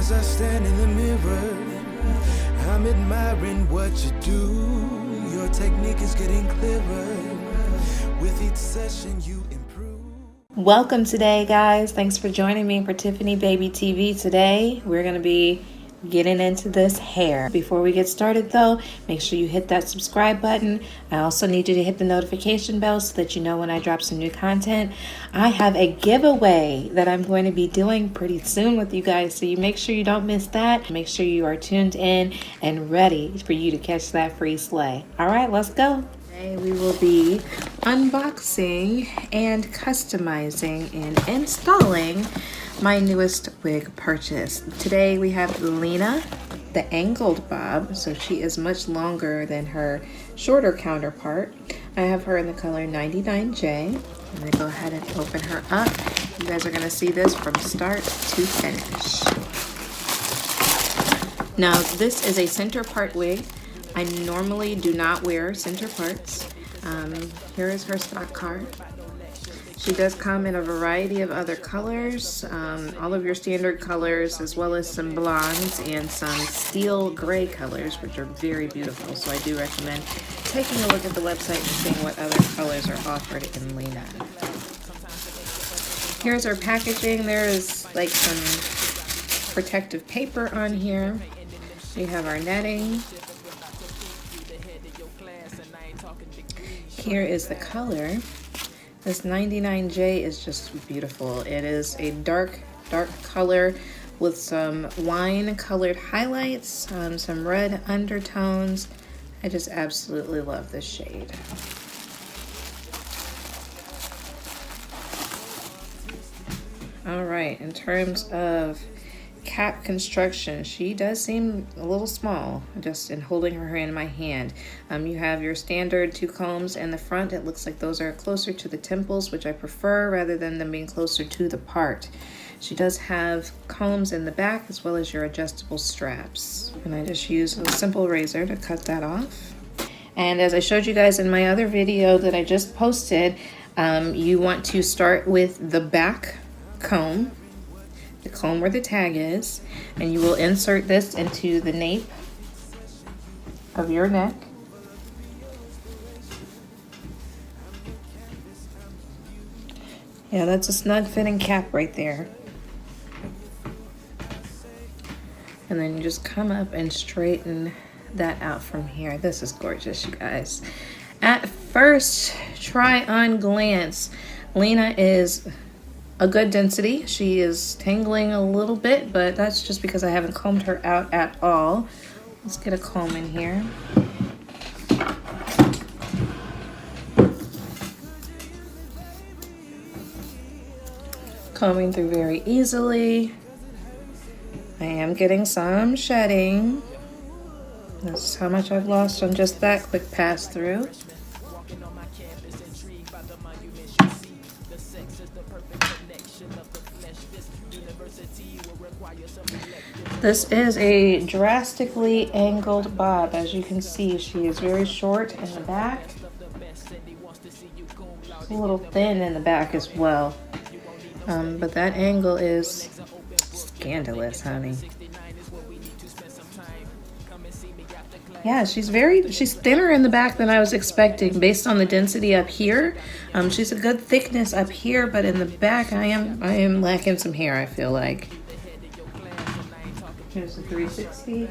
As I stand in the mirror, I'm admiring what you do. Your technique is getting clearer. With each session you improve. Welcome today, guys. Thanks for joining me for Tiffkneebaby TV. Today we're going to be getting into this hair. Before we get started though, make sure you hit that subscribe button. I also need you to hit the notification bell so that you know when I drop some new content. I have a giveaway that I'm going to be doing pretty soon with you guys, so you make sure you don't miss that. Make sure you are tuned in and ready for you to catch that free slay. All right, let's go. Today we will be unboxing and customizing and installing my newest wig purchase. Today we have Lena, the angled bob, so she is much longer than her shorter counterpart. I have her in the color 99J. I'm gonna go ahead and open her up. You guys are gonna see this from start to finish. Now this is a center part wig. I normally do not wear center parts. Here is her stock card. She does come in a variety of other colors, all of your standard colors, as well as some blondes and some steel gray colors, which are very beautiful. So I do recommend taking a look at the website and seeing what other colors are offered in Lena. Here's our packaging. There is like some protective paper on here. We have our netting. Here is the color. This 99J is just beautiful. It is a dark color with some wine colored highlights, some red undertones. I just absolutely love this shade. All right, in terms of cap construction, she does seem a little small just in holding her in my hand. You have your standard 2 combs in the front. It looks like those are closer to the temples, which I prefer rather than them being closer to the part. She does have combs in the back as well as your adjustable straps, and I just use a simple razor to cut that off. And as I showed you guys in my other video that I just posted, you want to start with the back comb, the comb where the tag is, and you will insert this into the nape of your neck. Yeah, that's a snug fitting cap right there. And then you just come up and straighten that out from here. This is gorgeous, you guys. At first try on glance, Lena is a good density. She is tangling a little bit, but that's just because I haven't combed her out at all. Let's get a comb in here. Combing through very easily. I am getting some shedding. This is how much I've lost on just that quick pass through. This is a drastically angled bob. As you can see, she is very short in the back. She's a little thin in the back as well. But that angle is scandalous, honey. Yeah, she's thinner in the back than I was expecting based on the density up here. She's a good thickness up here, but in the back I am lacking some hair, I feel like. Here's the 360.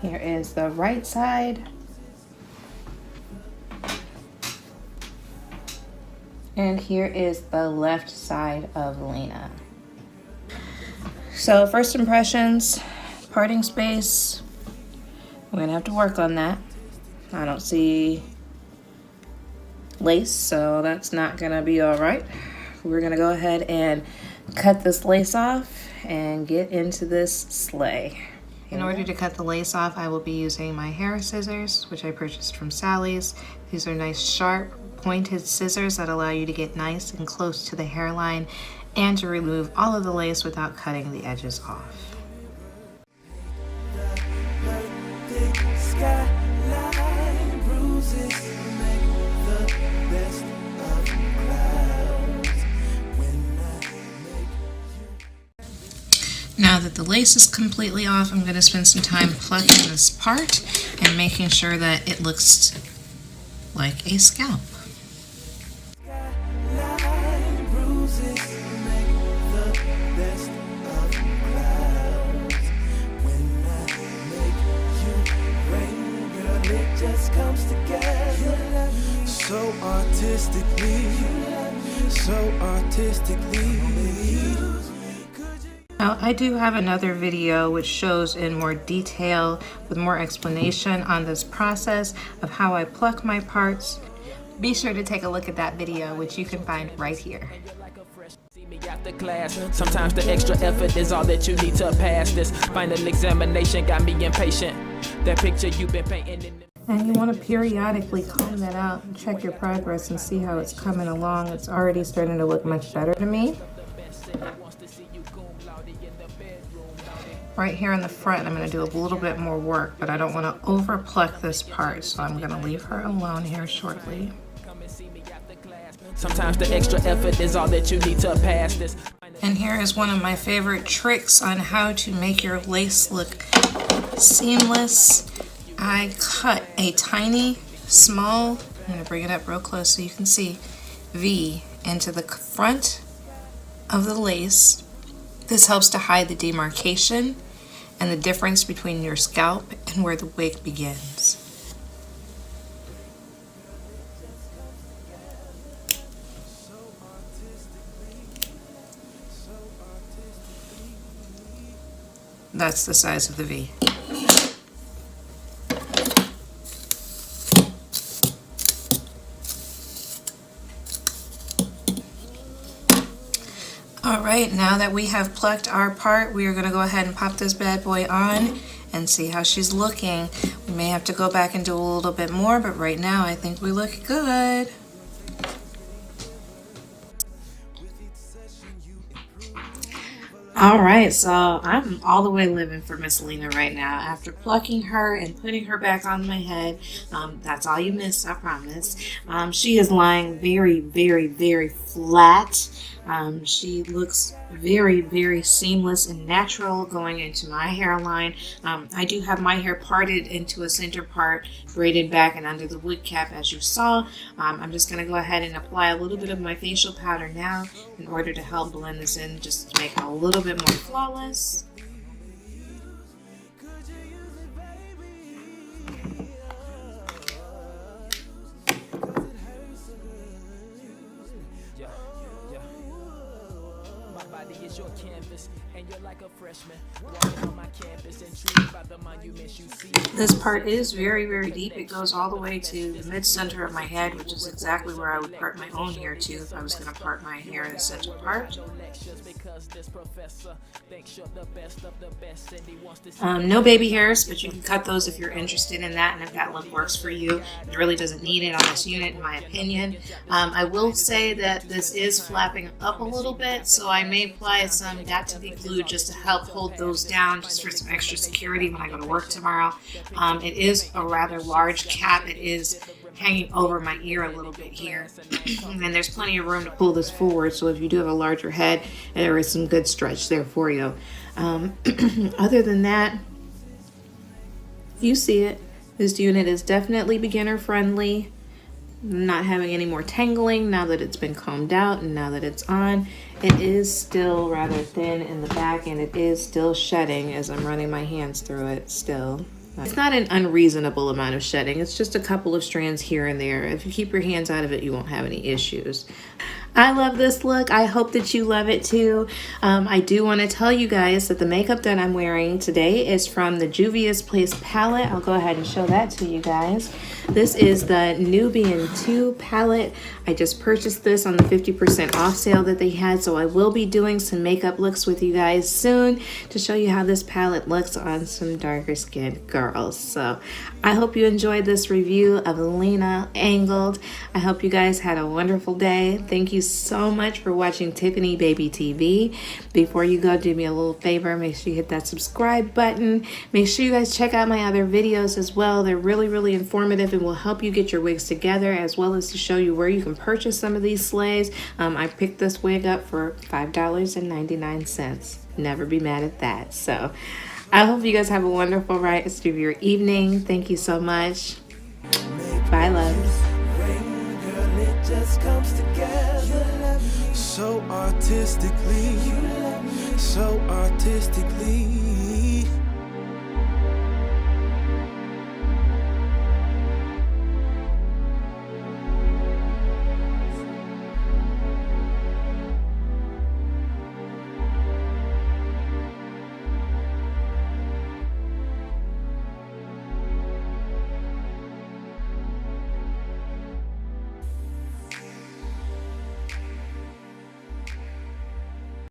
Here is the right side. And here is the left side of Lena. So first impressions, parting space, we're gonna have to work on that. I don't see lace, so that's not gonna be all right. We're gonna go ahead and cut this lace off and get into this sleigh. In order to cut the lace off, I will be using my hair scissors, which I purchased from Sally's. These are nice, sharp, pointed scissors that allow you to get nice and close to the hairline and to remove all of the lace without cutting the edges off. Now that the lace is completely off, I'm going to spend some time plucking this part and making sure that it looks like a scalp. So artistically. Now, I do have another video which shows in more detail with more explanation on this process of how I pluck my parts. Be sure to take a look at that video, which you can find right here. After class, sometimes the extra effort is all that you need to pass this final examination. Got me impatient. That picture you've been painting. And you want to periodically comb that out and check your progress and see how it's coming along. It's already starting to look much better to me. Right here in the front, I'm going to do a little bit more work, but I don't want to over pluck this part, so I'm going to leave her alone here shortly. Sometimes the extra effort is all that you need to pass this. And here is one of my favorite tricks on how to make your lace look seamless. I cut a tiny, small, I'm going to bring it up real close so you can see, V into the front of the lace. This helps to hide the demarcation and the difference between your scalp and where the wig begins. That's the size of the V. Alright, now that we have plucked our part, we are going to go ahead and pop this bad boy on and see how she's looking. We may have to go back and do a little bit more, but right now I think we look good. Alright, so I'm all the way living for Miss Lena right now. After plucking her and putting her back on my head, that's all you missed, I promise. She is lying very, very, very flat. She looks very, very seamless and natural going into my hairline. I do have my hair parted into a center part, braided back and under the wig cap as you saw. I'm just going to go ahead and apply a little bit of my facial powder now in order to help blend this in, just to make it a little bit more flawless. Your canvas and you're like a freshman walking on my campus, intrigued by the monuments you see. This part is very, very deep. It goes all the way to the mid-center of my head, which is exactly where I would part my own hair to if I was going to part my hair in the center part. No baby hairs, but you can cut those if you're interested in that and if that look works for you. It really doesn't need it on this unit in my opinion. I will say that this is flapping up a little bit, so I may apply some Got2b glue just to help hold those down, just for some extra security when I go to work tomorrow. It is a rather large cap. It is hanging over my ear a little bit here, and there's plenty of room to pull this forward, so if you do have a larger head, there is some good stretch there for you. Other than that, you see it. This unit is definitely beginner friendly. Not having any more tangling now that it's been combed out and now that it's on. It is still rather thin in the back and it is still shedding as I'm running my hands through it still. It's not an unreasonable amount of shedding. It's just a couple of strands here and there. If you keep your hands out of it, you won't have any issues. I love this look. I hope that you love it too. I do want to tell you guys that the makeup that I'm wearing today is from the Juvia's Place palette. I'll go ahead and show that to you guys. This is the Nubian 2 palette. I just purchased this on the 50% off sale that they had, so I will be doing some makeup looks with you guys soon to show you how this palette looks on some darker skinned girls. So I hope you enjoyed this review of Lena Angled. I hope you guys had a wonderful day. Thank you so much for watching Tiffkneebaby TV. Before you go, do me a little favor. Make sure you hit that subscribe button. Make sure you guys check out my other videos as well. They're really, really informative and will help you get your wigs together, as well as to show you where you can purchase some of these slays. I picked this wig up for $5.99. Never be mad at that. So I hope you guys have a wonderful rest of your evening. Thank you so much. Bye, loves. Girl, it just comes together so artistically, so artistically.